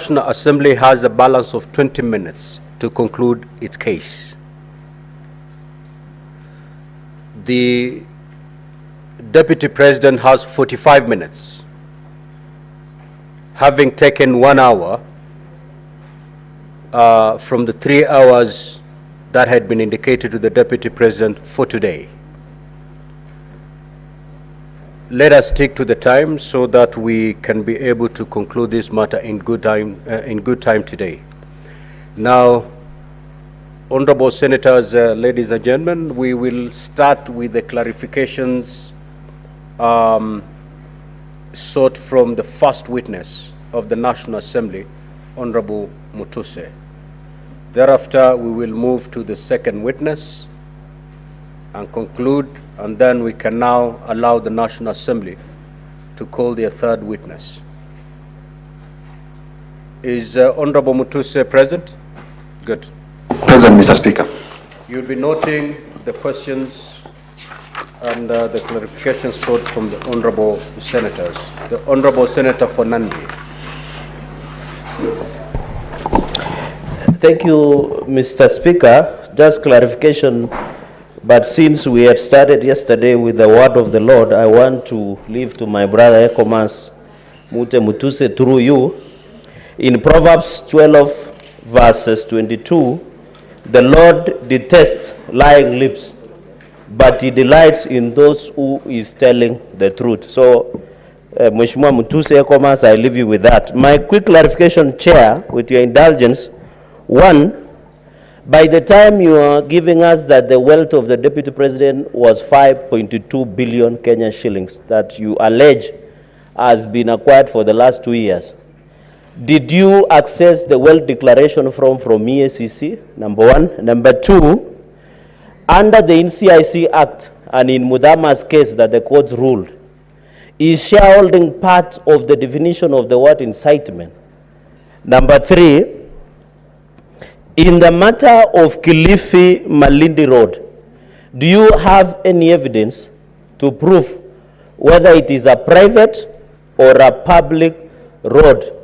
National Assembly has a balance of 20 minutes to conclude its case. The Deputy President has 45 minutes, having taken 1 hour from the 3 hours that had been indicated to the Deputy President for today. Let us stick to the time so that we can be able to conclude this matter in good time today. Now, Honorable Senators, ladies and gentlemen, we will start with the clarifications sought from the first witness of the National Assembly, Honorable Mutuse. Thereafter, we will move to the second witness and conclude, and then we can now allow the National Assembly to call their third witness. Is Honorable Mutuse present? Good. Present, Mr. Speaker. You'll be noting the questions and the clarifications sought from the Honorable Senators. The Honorable Senator for Nandi. Thank you, Mr. Speaker. Just clarification, but since we had started yesterday with the word of the Lord, I want to leave to my brother Ekomas Mutuse through you. In Proverbs 12, verses 22, the Lord detests lying lips, but he delights in those who is telling the truth. So, Mheshimiwa Mutuse Ekomas, I leave you with that. My quick clarification, Chair, with your indulgence. One, by the time you are giving us that the wealth of the Deputy President was 5.2 billion Kenyan shillings that you allege has been acquired for the last 2 years, did you access the wealth declaration from EACC? Number one. Number two, under the NCIC Act and in Mudhama's case that the courts ruled, is shareholding part of the definition of the word incitement? Number three, in the matter of Kilifi Malindi Road, do you have any evidence to prove whether it is a private or a public road?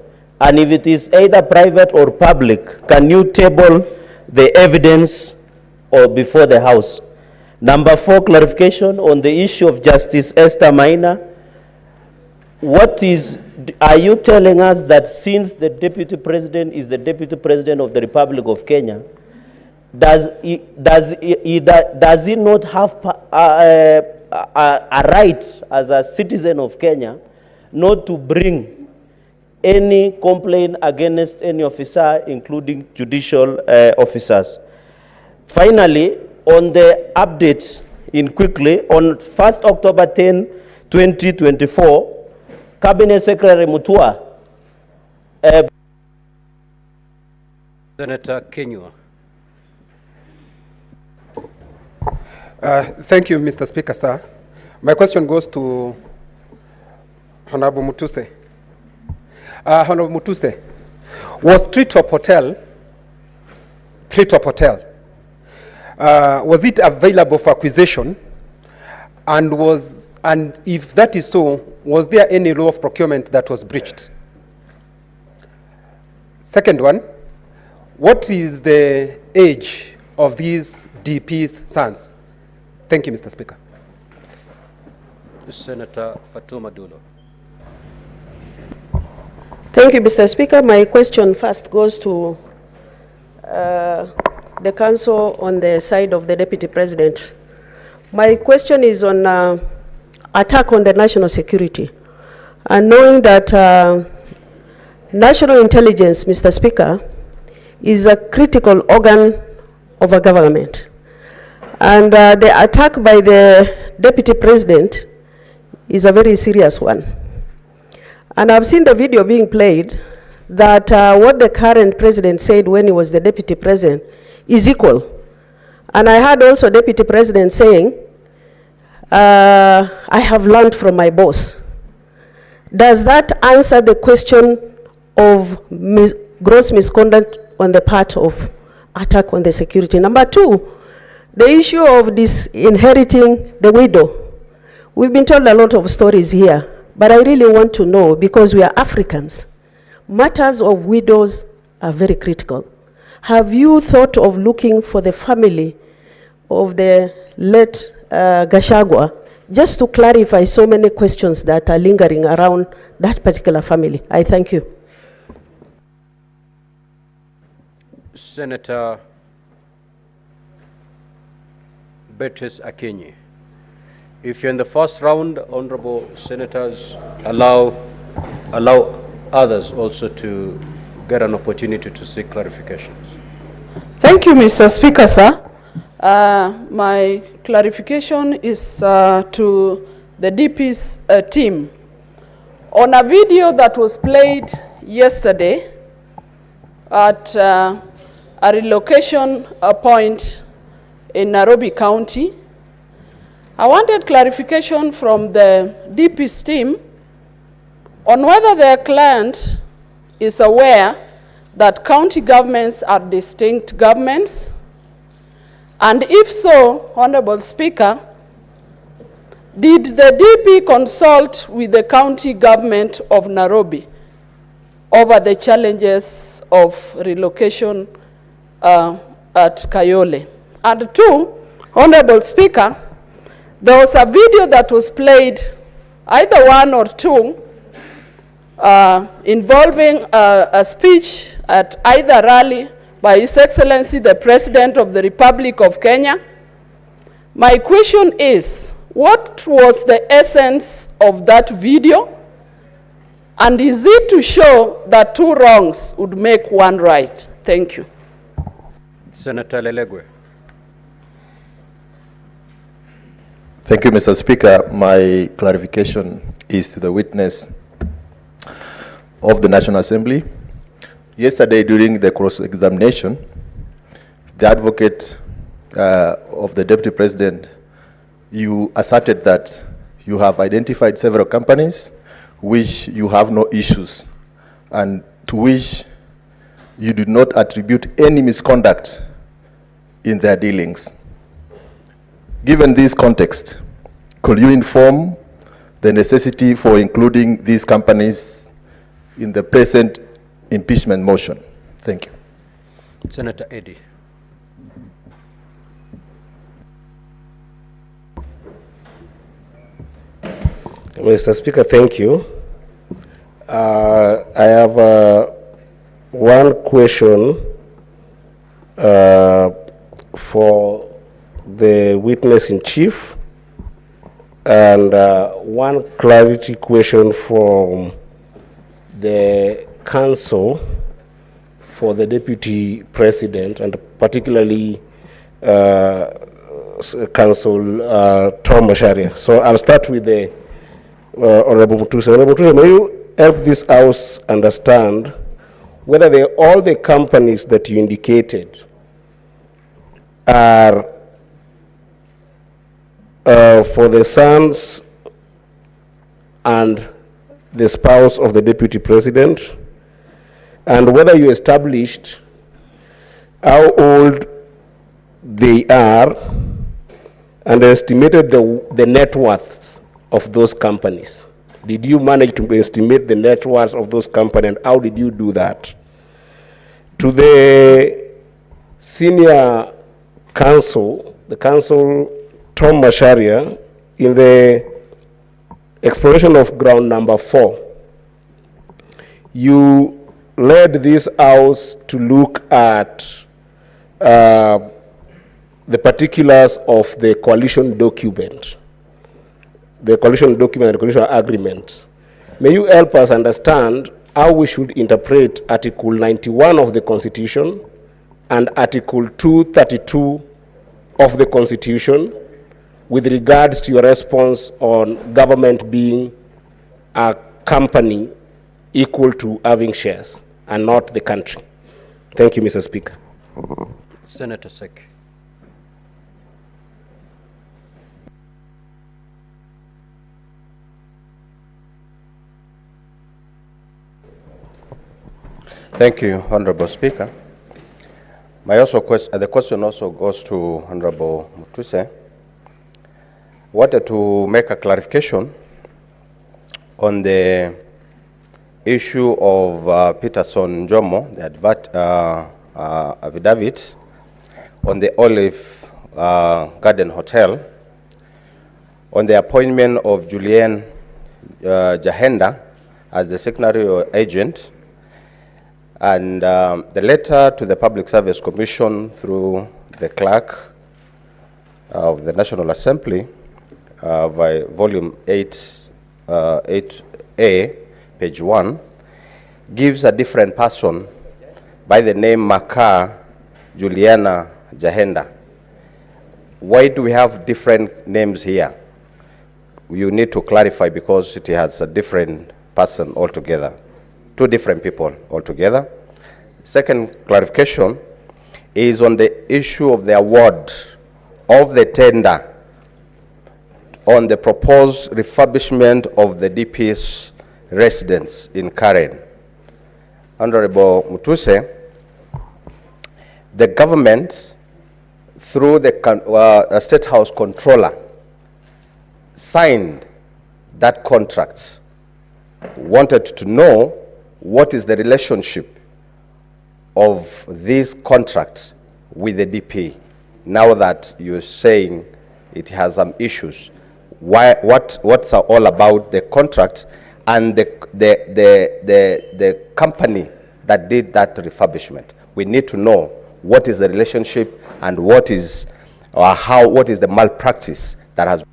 And if it is either private or public, can you table the evidence or before the House? Number four, clarification on the issue of Justice Esther Maina. Are you telling us that since the Deputy President is the Deputy President of the Republic of Kenya, does he not have a right as a citizen of Kenya not to bring any complaint against any officer, including judicial officers? Finally, on the update quickly, on 1st October 10, 2024, Cabinet Secretary Mutua. Senator Kenywa. Thank you, Mr. Speaker, sir. My question goes to Honorable Mutuse. Honorable Mutuse, was Treetop Hotel, was it available for acquisition? And if that is so, was there any law of procurement that was breached? Second one, what is the age of these DP's sons? Thank you, Mr. Speaker. Senator Fatuma Dulo. Thank you, Mr. Speaker. My question first goes to the council on the side of the Deputy President. My question is on attack on the national security. And knowing that national intelligence, Mr. Speaker, is a critical organ of a government. And the attack by the Deputy President is a very serious one. And I've seen the video being played that what the current president said when he was the Deputy President is equal. And I heard also Deputy President saying, I have learned from my boss. Does that answer the question of gross misconduct on the part of attack on the security? Number two, the issue of disinheriting the widow. We've been told a lot of stories here, but I really want to know, because we are Africans, matters of widows are very critical. Have you thought of looking for the family of the late Gachagua, just to clarify so many questions that are lingering around that particular family? I thank you. Senator Beatrice Akinyi. If you're in the first round, honorable senators, allow others also to get an opportunity to seek clarifications. Thank you, Mr. Speaker, sir. My clarification is to the DP's team. On a video that was played yesterday at a relocation point in Nairobi County, I wanted clarification from the DP's team on whether their client is aware that county governments are distinct governments, and if so, Honorable Speaker, did the DP consult with the county government of Nairobi over the challenges of relocation at Kayole? And two, Honorable Speaker, there was a video that was played, either one or two, involving a speech at either rally by His Excellency the President of the Republic of Kenya. My question is, what was the essence of that video? And is it to show that two wrongs would make one right? Thank you. Senator Lelegwe. Thank you, Mr. Speaker. My clarification is to the witness of the National Assembly. Yesterday, during the cross-examination, the advocate of the Deputy President, you asserted that you have identified several companies which you have no issues and to which you did not attribute any misconduct in their dealings. Given this context, could you inform the necessity for including these companies in the present impeachment motion? Thank you. Senator Eddy. Mr. Speaker, thank you. I have one question for the witness in chief and one clarity question from the counsel for the Deputy President, and particularly Counsel Tom Masharia. So I'll start with the Honorable Mutuse. Honorable Mutuse, may you help this House understand whether all the companies that you indicated are for the sons and the spouse of the Deputy President, and whether you established how old they are and estimated the net worth of those companies. Did you manage to estimate the net worth of those companies, and how did you do that? To the senior counsel, the counsel Tom Masharia, in the exploration of ground number 4, you led this House to look at the particulars of the coalition document, and the coalition agreement. May you help us understand how we should interpret Article 91 of the Constitution and Article 232 of the Constitution with regards to your response on government being a company equal to having shares and not the country. Thank you, Mr. Speaker. Senator Sek. Thank you, Honorable Speaker. The question also goes to Honorable Mutuse. Wanted to make a clarification on the issue of Peterson Jomo, the affidavit on the Olive Garden Hotel, on the appointment of Julian Jahenda as the secretary or agent, and the letter to the Public Service Commission through the clerk of the National Assembly by volume 8A, page 1, gives a different person by the name Maka Juliana Jahenda. Why do we have different names here? You need to clarify, because it has a different person altogether, two different people altogether. Second clarification is on the issue of the award of the tender on the proposed refurbishment of the DP's residence in Karen. Honorable Mutuse, the government, through the State House Controller, signed that contract, wanted to know what is the relationship of this contract with the DP, now that you're saying it has some issues. What's all about the contract and the company that did that refurbishment? We need to know what is the relationship and what is the malpractice that has.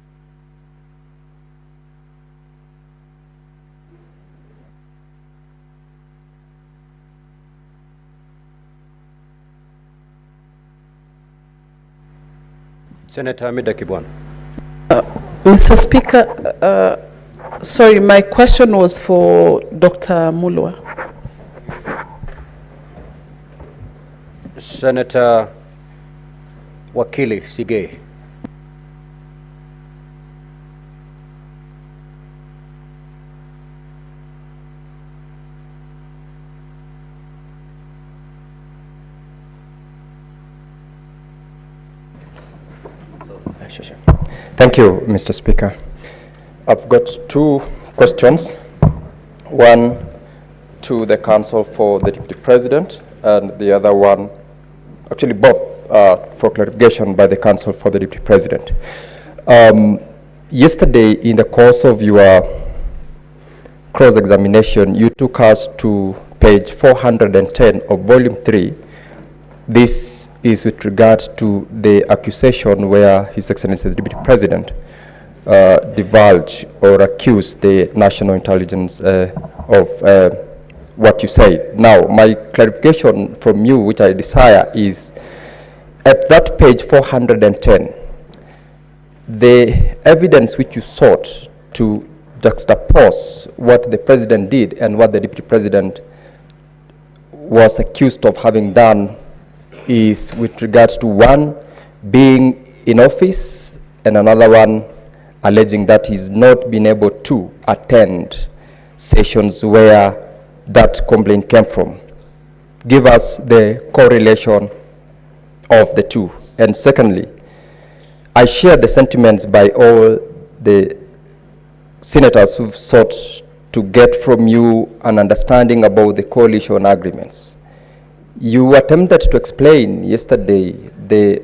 Senator Amida Kibwana. Mr. Speaker, sorry, my question was for Dr. Mulwa. Senator Wakili Sige. Thank you, Mr. Speaker. I've got two questions. One to the Council for the Deputy President, and the other one, actually both for clarification by the Council for the Deputy President. Yesterday, in the course of your cross-examination, you took us to page 410 of Volume 3. This is with regard to the accusation where His Excellency the Deputy President divulged or accused the national intelligence of what you said. Now, my clarification from you, which I desire, is at that page 410, the evidence which you sought to juxtapose what the President did and what the Deputy President was accused of having done is with regards to one being in office and another one alleging that he's not been able to attend sessions where that complaint came from. Give us the correlation of the two. And secondly, I share the sentiments by all the senators who've sought to get from you an understanding about the coalition agreements. You attempted to explain yesterday the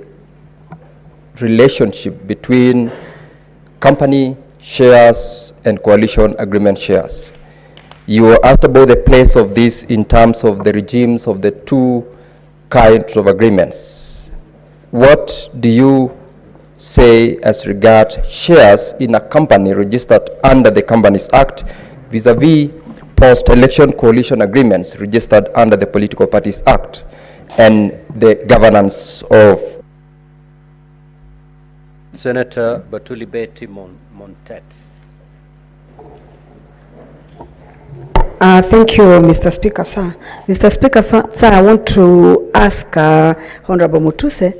relationship between company shares and coalition agreement shares. You were asked about the place of this in terms of the regimes of the two kinds of agreements. What do you say as regards shares in a company registered under the Companies Act vis-a-vis post-election coalition agreements registered under the Political Parties Act and the governance of? Senator Batuli Beti Montet. Thank you, Mr. Speaker, sir. Mr. Speaker, sir, I want to ask Honorable Mutuse,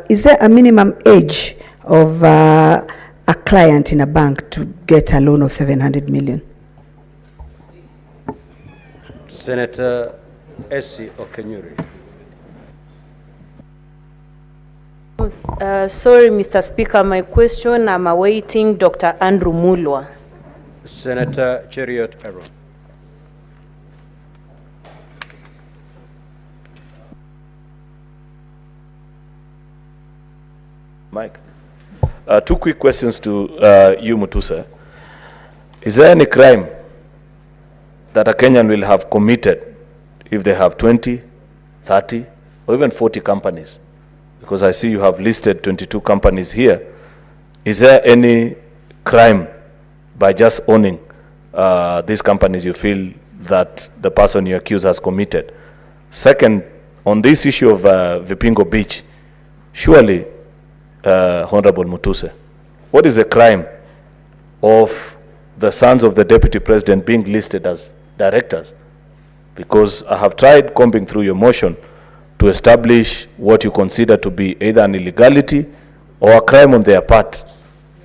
is there a minimum age of a client in a bank to get a loan of 700 million? Senator Essie Okenyuri. Sorry, Mr. Speaker, my question, I'm awaiting Dr. Andrew Mulwa. Senator Cheriot Aaron. Mike. Two quick questions to you, Mutuse. Is there any crime that a Kenyan will have committed if they have 20, 30, or even 40 companies? Because I see you have listed 22 companies here. Is there any crime by just owning these companies you feel that the person you accuse has committed? Second, on this issue of Vipingo Beach, surely, Honorable Mutuse, what is the crime of the sons of the Deputy President being listed as directors? Because I have tried combing through your motion to establish what you consider to be either an illegality or a crime on their part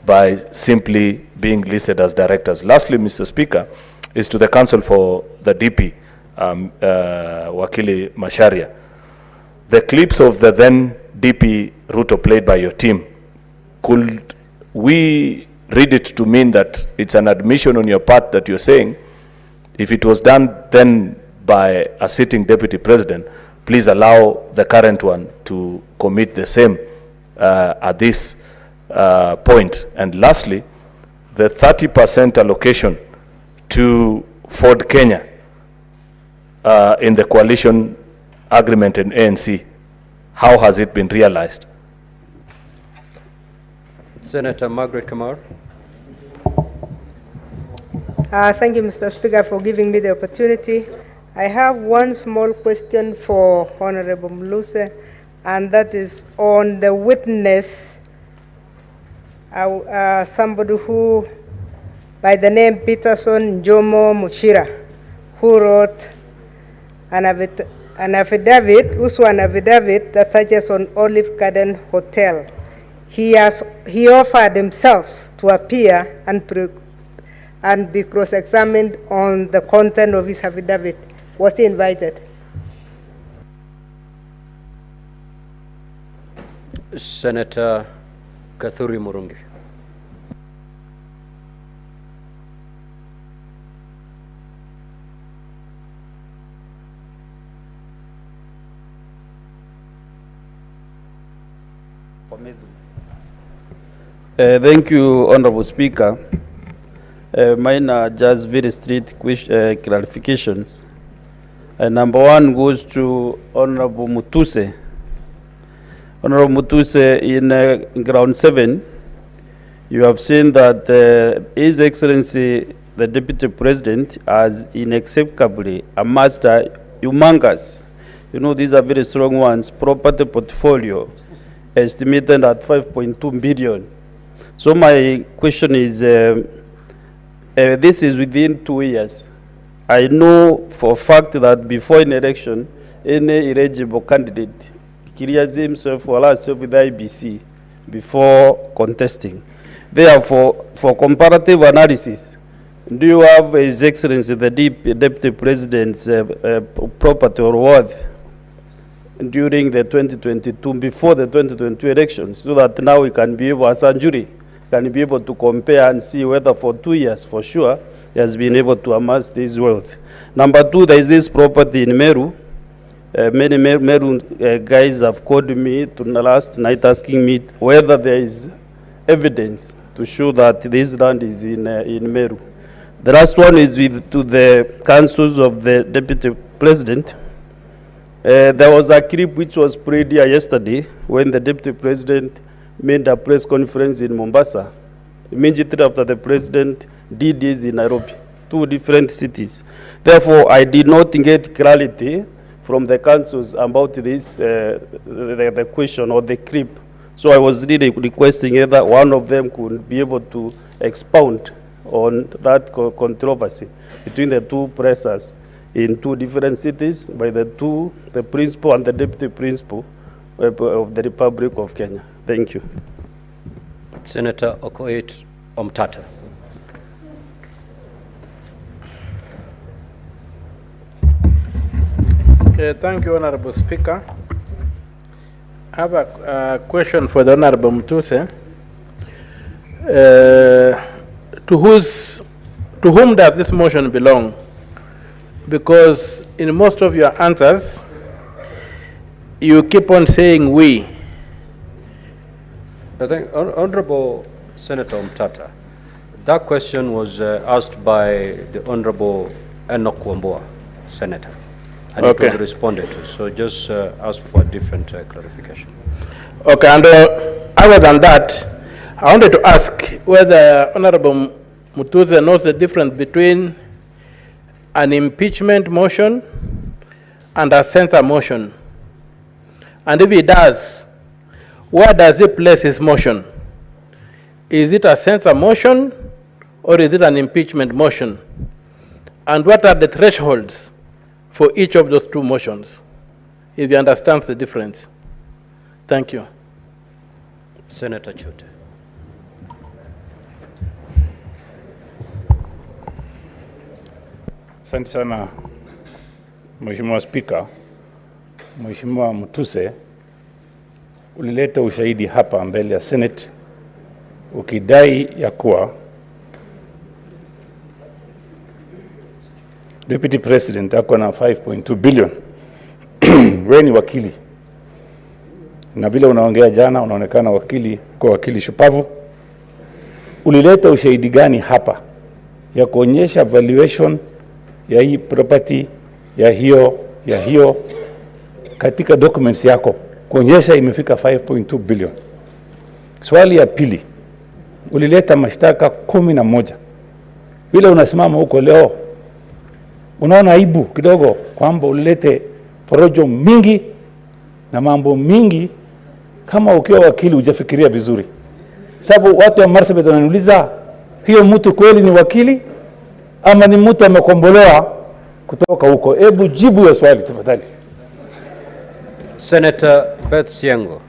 by simply being listed as directors. Lastly, Mr. Speaker, is to the Council for the DP, Wakili Macharia. The clips of the then DP Ruto played by your team, could we read it to mean that it's an admission on your part that you're saying, if it was done then by a sitting Deputy President, please allow the current one to commit the same at this point? And lastly, the 30% allocation to Ford Kenya in the coalition agreement in ANC, how has it been realized? Senator Margaret Kamar. Thank you, Mr. Speaker, for giving me the opportunity. I have one small question for Honorable Mutuse, and that is on the witness, somebody who, by the name Peterson Jomo Muchira, who wrote an affidavit that touches on Olive Garden Hotel. He offered himself to appear and be cross-examined on the content of his affidavit. Was he invited? Senator Kathuri Murungi. Thank you, Honorable Speaker. Mine are just very strict clarifications. Number one goes to Honorable Mutuse. Honorable Mutuse, in ground 7, you have seen that His Excellency, the Deputy President, has inexplicably amassed a humongous, these are very strong ones, property portfolio estimated at 5.2 billion. So my question is, this is within 2 years. I know for a fact that before an election, any eligible candidate clears himself or allows himself with the IBC before contesting. Therefore, for comparative analysis, do you have His Excellency the Deputy President's property or worth during the 2022, before the 2022 elections, so that now we can be able, as a jury, can be able to compare and see whether for 2 years, for sure, he has been able to amass this wealth. Number two, there is this property in Meru. Many Meru guys have called me to last night asking me whether there is evidence to show that this land is in Meru. The last one is to the councils of the Deputy President. There was a clip which was played here yesterday when the Deputy President made a press conference in Mombasa, immediately after the President did this in Nairobi, 2 different cities. Therefore, I did not get clarity from the councils about this, the question or the clip. So I was really requesting either one of them could be able to expound on that controversy between the 2 pressers in 2 different cities by the principal and the deputy principal of the Republic of Kenya. Thank you. Senator Okoit Omtata. Thank you, Honorable Speaker. I have a question for the Honorable Mutuse. To whom does this motion belong? Because in most of your answers, you keep on saying we. I think, Honorable Senator Mtata, that question was asked by the Honorable Enoch Wambua, Senator, and it was responded to. So just ask for a different clarification. Okay, and other than that, I wanted to ask whether Honorable Mutuse knows the difference between an impeachment motion and a censure motion. And if he does, where does he place his motion? Is it a censure motion or is it an impeachment motion? And what are the thresholds for each of those two motions, if he understands the difference? Thank you. Senator Chute. Asante sana Mheshimiwa Spika. Mheshimiwa Mutuse, ulileta ushahidi hapa mbele ya Senate ukidai ya kuwa Deputy President ako na 5.2 billion. Wewe ni wakili. Na vile unaongea jana unaonekana wakili kwa wakili shupavu. Ulileta ushahidi gani hapa ya kuonyesha valuation ya hii property ya hiyo katika documents yako kuonyesha imefika 5.2 billion. Swali ya pili, ulileta mashtaka 11. Vile unasimama huko leo unaona aibu kidogo kwamba ulilete porojo mingi na mambo mingi. Kama ukiwa wakili hujafikiria vizuri, sababu watu wa Marsabit wananiuliza hiyo mtu kweli ni wakili ama ni mtu amekombolewa kutoka huko. Hebu jibu ya swali tafadhali. Senator Beth Siango.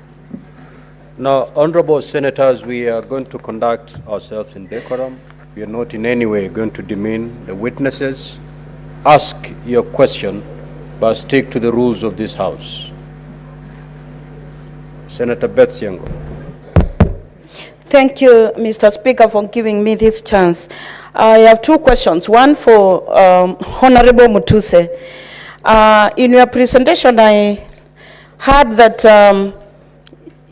Now, honorable senators, we are going to conduct ourselves in decorum. We are not in any way going to demean the witnesses. Ask your question, but stick to the rules of this House. Senator Beth Siango. Thank you, Mr. Speaker, for giving me this chance. I have two questions. One for Honorable Mutuse. In your presentation, I heard that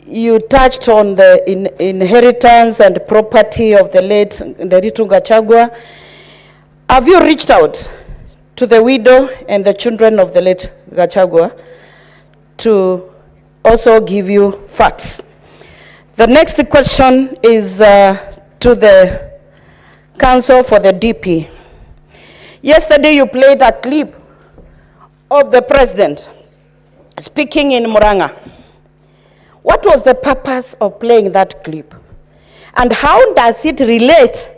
you touched on the inheritance and property of the late Gachagua. Have you reached out to the widow and the children of the late Gachagua to also give you facts? The next question is to the Council for the DP. Yesterday you played a clip of the president speaking in Muranga. What was the purpose of playing that clip? And how does it relate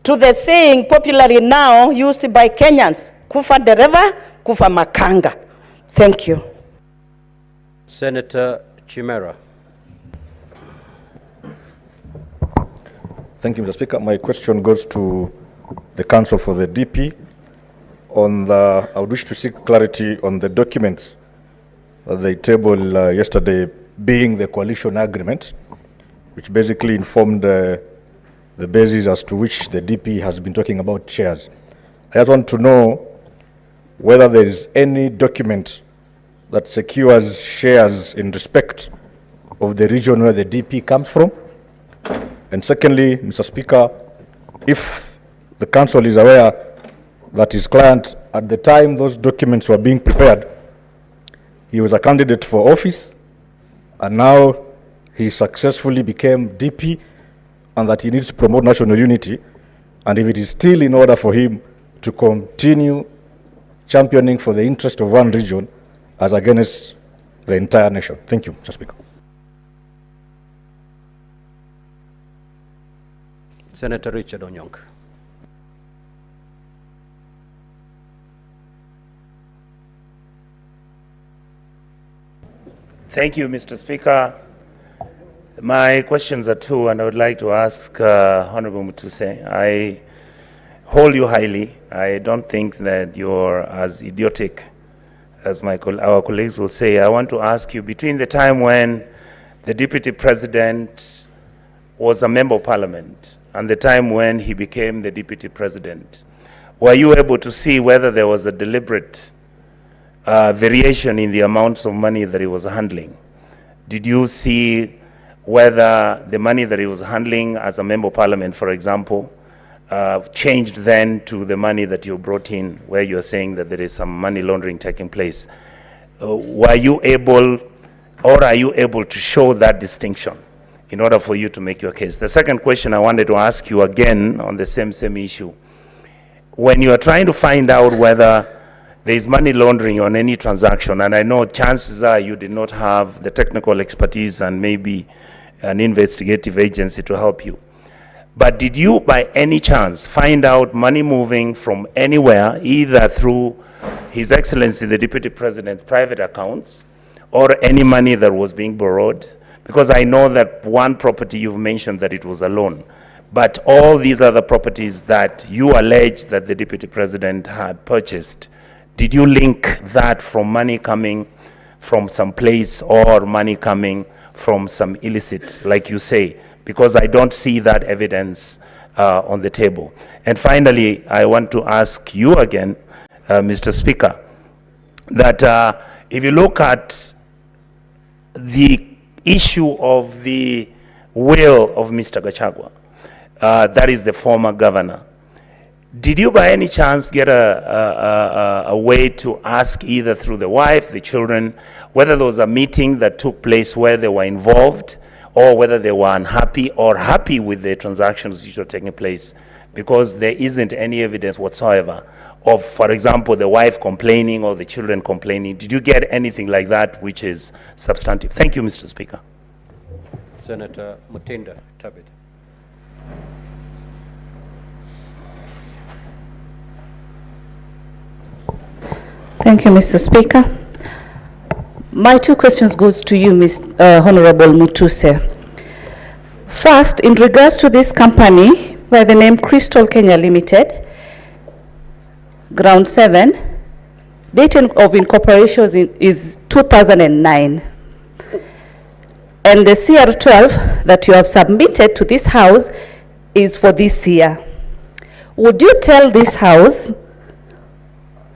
to the saying popularly now used by Kenyans, kufa dereva, kufa makanga? Thank you. Senator Chimera. Thank you, Mr. Speaker. My question goes to the Council for the DP. I would wish to seek clarity on the documents that they tabled yesterday, being the coalition agreement, which basically informed the basis as to which the DP has been talking about shares. I just want to know whether there is any document that secures shares in respect of the region where the DP comes from. And secondly, Mr. Speaker, if the Council is aware that his client, at the time those documents were being prepared, he was a candidate for office, and now he successfully became DP, and that he needs to promote national unity, and if it is still in order for him to continue championing for the interest of one region as against the entire nation. Thank you, Mr. Speaker. Senator Richard Onyonk. Thank you, Mr. Speaker. My questions are two, and I would like to ask Honorable Mutuse. I hold you highly. I don't think that you're as idiotic as our colleagues will say. I want to ask you, between the time when the Deputy President was a Member of Parliament and the time when he became the Deputy President, were you able to see whether there was a deliberate variation in the amounts of money that he was handling? Did you see whether the money that he was handling as a member of parliament, for example, changed then to the money that you brought in, where you're saying that there is some money laundering taking place. Were you able, or are you able to show that distinction in order for you to make your case? The second question I wanted to ask you again on the same issue. When you are trying to find out whether there is money laundering on any transaction, and I know chances are you did not have the technical expertise and maybe an investigative agency to help you, but did you by any chance find out money moving from anywhere, either through His Excellency the Deputy President's private accounts or any money that was being borrowed? Because I know that one property you've mentioned that it was a loan, but all these other properties that you allege that the Deputy President had purchased, did you link that from money coming from some place or money coming from some illicit, like you say? Because I don't see that evidence on the table. And finally, I want to ask you again, Mr. Speaker, that if you look at the issue of the will of Mr. Gachagua, that is the former governor, did you by any chance get a way to ask either through the wife, the children, whether there was a meeting that took place where they were involved, or whether they were unhappy or happy with the transactions which were taking place? Because there isn't any evidence whatsoever of, for example, the wife complaining or the children complaining. Did you get anything like that which is substantive? Thank you, Mr. Speaker. Senator Mutinda Tabit. Thank you, Mr. Speaker. My two questions goes to you, Honorable Mutuse. First, in regards to this company by the name Crystal Kenya Limited, Ground 7, date of incorporation is 2009. And the CR12 that you have submitted to this house is for this year. Would you tell this house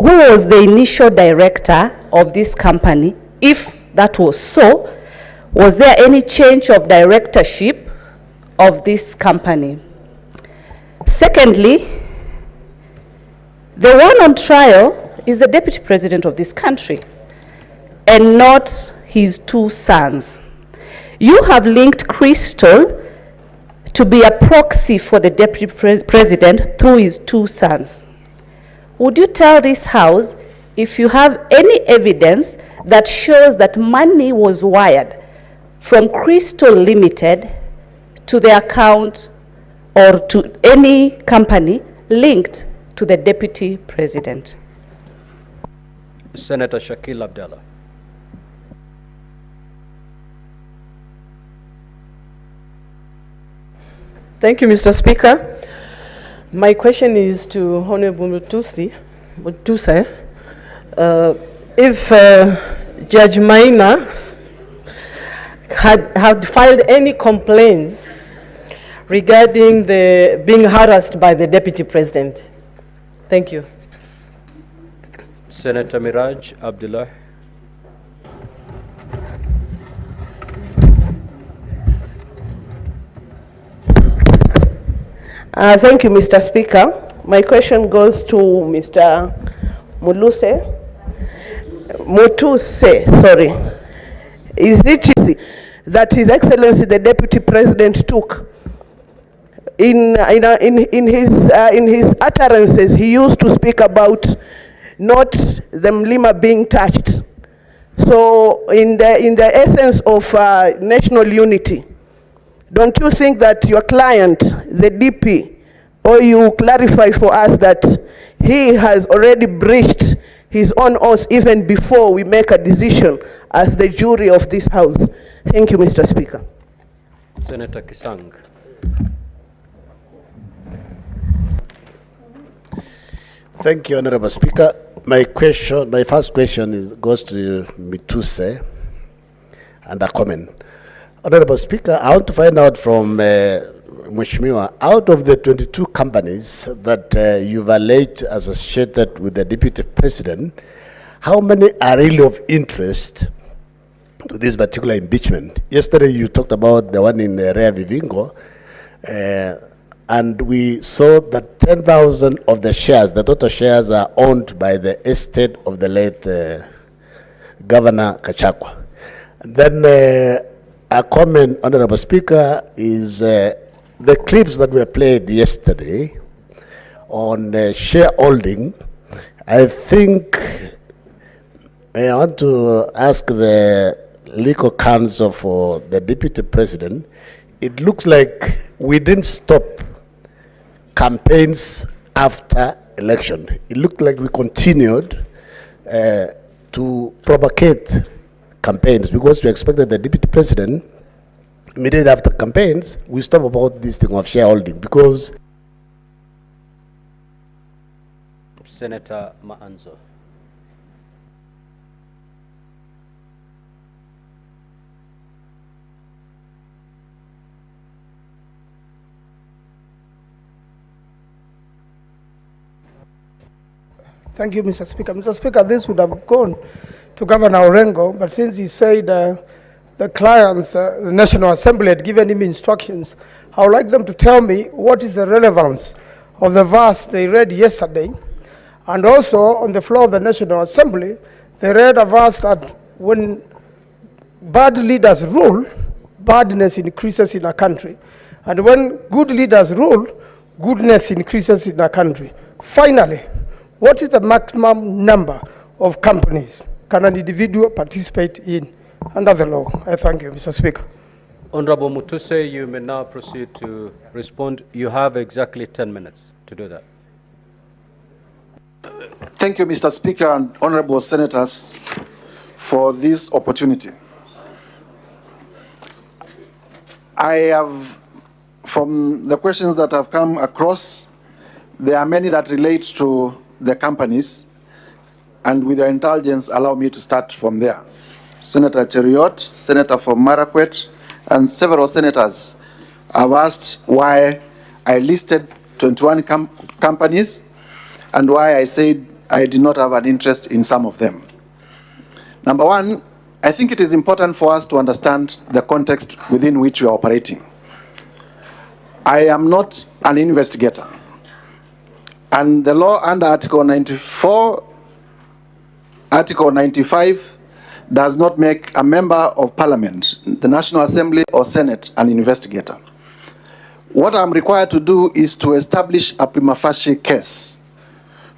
who was the initial director of this company? If that was so, was there any change of directorship of this company? Secondly, the one on trial is the Deputy President of this country and not his two sons. You have linked Crystal to be a proxy for the Deputy President through his two sons. Would you tell this house if you have any evidence that shows that money was wired from Crystal Limited to the account or to any company linked to the Deputy President? Senator Shakil Abdallah. Thank you, Mr. Speaker. My question is to Honorable Mutuse. If Judge Maina had filed any complaints regarding the being harassed by the Deputy President. Thank you. Senator Miraj Abdullah. Thank you, Mr. Speaker. My question goes to Mr. Mutuse, sorry. Is it easy that His Excellency the Deputy President took in his utterances? He used to speak about not the Mlima being touched. So in the essence of national unity, don't you think that your client, the DP, or you clarify for us that he has already breached his own oath even before we make a decision as the jury of this House? Thank you, Mr. Speaker. Senator Kisang. Thank you, Honorable Speaker. My first question goes to Mutuse and a comment. Honorable Speaker, I want to find out from Mheshimiwa, out of the 22 companies that you've alleged associated with the Deputy President, how many are really of interest to this particular impeachment. Yesterday you talked about the one in Rea Vivingo, and we saw that 10,000 of the shares, the total shares, are owned by the estate of the late Governor Gachagua. And then a comment, Honorable Speaker, is the clips that were played yesterday on shareholding. I think I want to ask the legal counsel for the Deputy President. It looks like we didn't stop campaigns after election. It looked like we continued to propagate campaigns because we expected the Deputy President, immediately after campaigns, we stop about this thing of shareholding because... Senator Maanzo. Thank you, Mr. Speaker. Mr. Speaker, this would have gone to Governor Orengo, but since he said the clients, the National Assembly had given him instructions, I would like them to tell me what is the relevance of the verse they read yesterday. And also, on the floor of the National Assembly, they read a verse that when bad leaders rule, badness increases in a country. And when good leaders rule, goodness increases in a country. Finally, what is the maximum number of companies can an individual participate in under the law? I thank you, Mr. Speaker. Honorable Mutuse, you may now proceed to respond. You have exactly 10 minutes to do that. Thank you, Mr. Speaker and honorable senators, for this opportunity. I have, from the questions that have come across, there are many that relate to the companies, and with your indulgence, allow me to start from there. Senator Cheriot, Senator from Marakwet, and several senators have asked why I listed 21 companies and why I said I did not have an interest in some of them. Number one, I think it is important for us to understand the context within which we are operating. I am not an investigator. And the law under Article 94, Article 95 does not make a member of Parliament, the National Assembly or Senate, an investigator. What I'm required to do is to establish a prima facie case,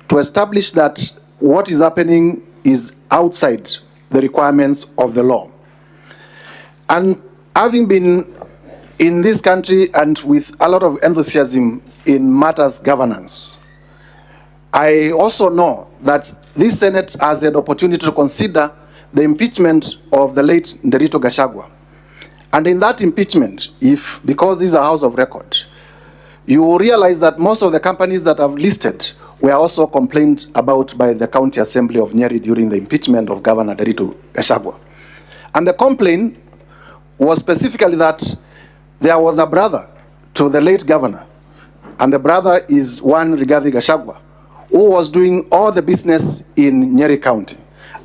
to establish that what is happening is outside the requirements of the law. And having been in this country and with a lot of enthusiasm in matters governance, I also know that this Senate has had opportunity to consider the impeachment of the late Nderito Gachagua. And in that impeachment, because this is a house of record, you will realize that most of the companies that I've listed were also complained about by the County Assembly of Nyeri during the impeachment of Governor Nderito Gachagua. And the complaint was specifically that there was a brother to the late governor, and the brother is one Rigathi Gachagua, who was doing all the business in Nyeri County.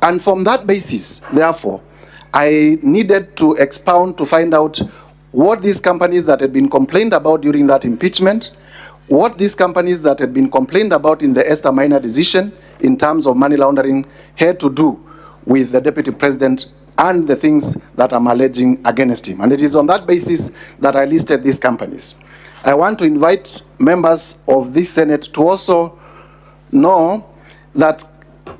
And from that basis, therefore, I needed to expound to find out what these companies that had been complained about during that impeachment, what these companies that had been complained about in the Esther Minor decision in terms of money laundering had to do with the Deputy President and the things that I'm alleging against him. And it is on that basis that I listed these companies. I want to invite members of this Senate to also know that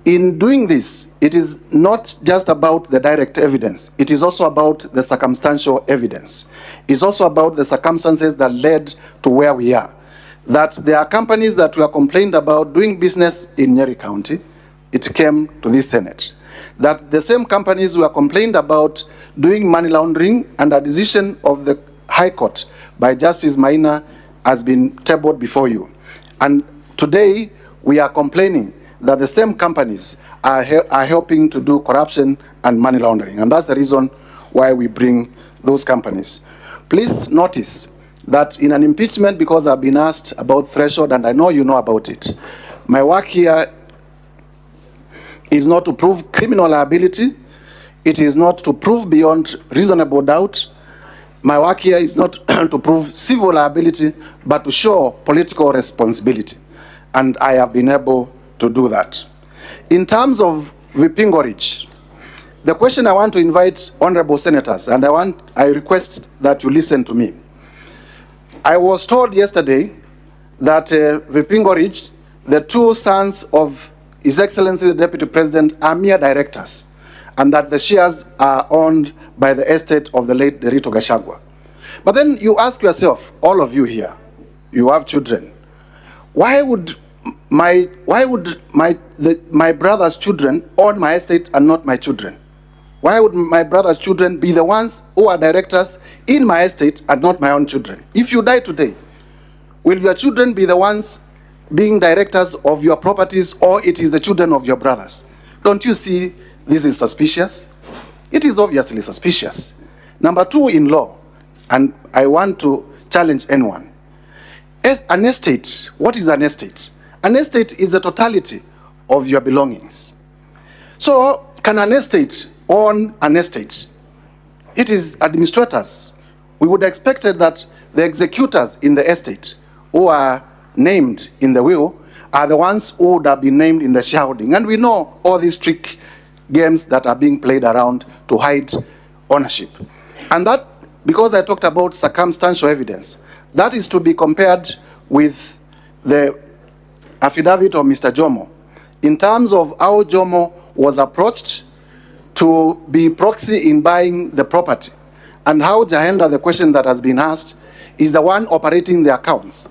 in doing this, it is not just about the direct evidence. It is also about the circumstantial evidence. It's also about the circumstances that led to where we are. That there are companies that were complained about doing business in Nyeri County. It came to this Senate. That the same companies were complained about doing money laundering, and a decision of the High Court by Justice Maina has been tabled before you. And today, we are complaining that the same companies are helping to do corruption and money laundering. And that's the reason why we bring those companies. Please notice that in an impeachment, because I've been asked about threshold, and I know you know about it, my work here is not to prove criminal liability. it is not to prove beyond reasonable doubt. My work here is not to prove civil liability, but to show political responsibility. And I have been able to do that. In terms of Vipingo Ridge, the question I want to invite honorable senators, and I request that you listen to me. I was told yesterday that Vipingo Ridge, the two sons of His Excellency the Deputy President, are mere directors, and that the shares are owned by the estate of the late Ruto Gachagua. But then you ask yourself, all of you here, you have children, why would my brother's children own my estate and not my children? Why would my brother's children be the ones who are directors in my estate and not my own children? If you die today, will your children be the ones being directors of your properties, or it is the children of your brothers? Don't you see this is suspicious? It is obviously suspicious. Number two, in law, and I want to challenge anyone. An estate, what is an estate? An estate is the totality of your belongings. So, can an estate own an estate? It is administrators. We would have expected that the executors in the estate who are named in the will are the ones who would have been named in the shareholding. And we know all these trick games that are being played around to hide ownership. And that, because I talked about circumstantial evidence, that is to be compared with the affidavit of Mr. Jomo, in terms of how Jomo was approached to be proxy in buying the property, and how Jahenda, the question that has been asked, is the one operating the accounts.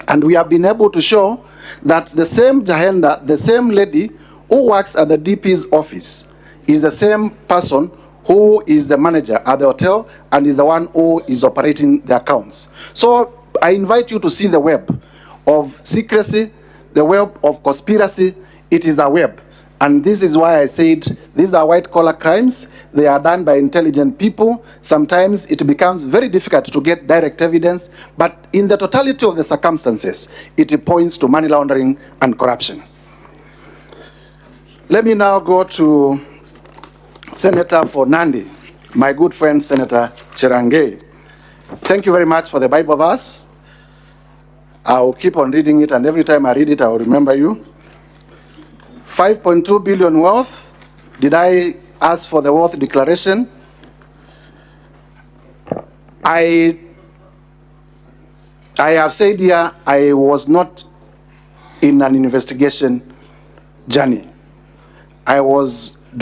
And we have been able to show that the same Jahenda, the same lady who works at the DP's office, is the same person who is the manager at the hotel and is the one who is operating the accounts. So I invite you to see the web of secrecy, the web of conspiracy. It is a web. And this is why I said these are white-collar crimes. They are done by intelligent people. Sometimes it becomes very difficult to get direct evidence, but in the totality of the circumstances, it points to money laundering and corruption. Let me now go to Senator for Nandi, my good friend, Senator Cherangei. Thank you very much for the Bible verse. I'll keep on reading it, and every time I read it, I will remember you. 5.2 billion wealth. Did I ask for the wealth declaration? I have said here I was not in an investigation journey. I was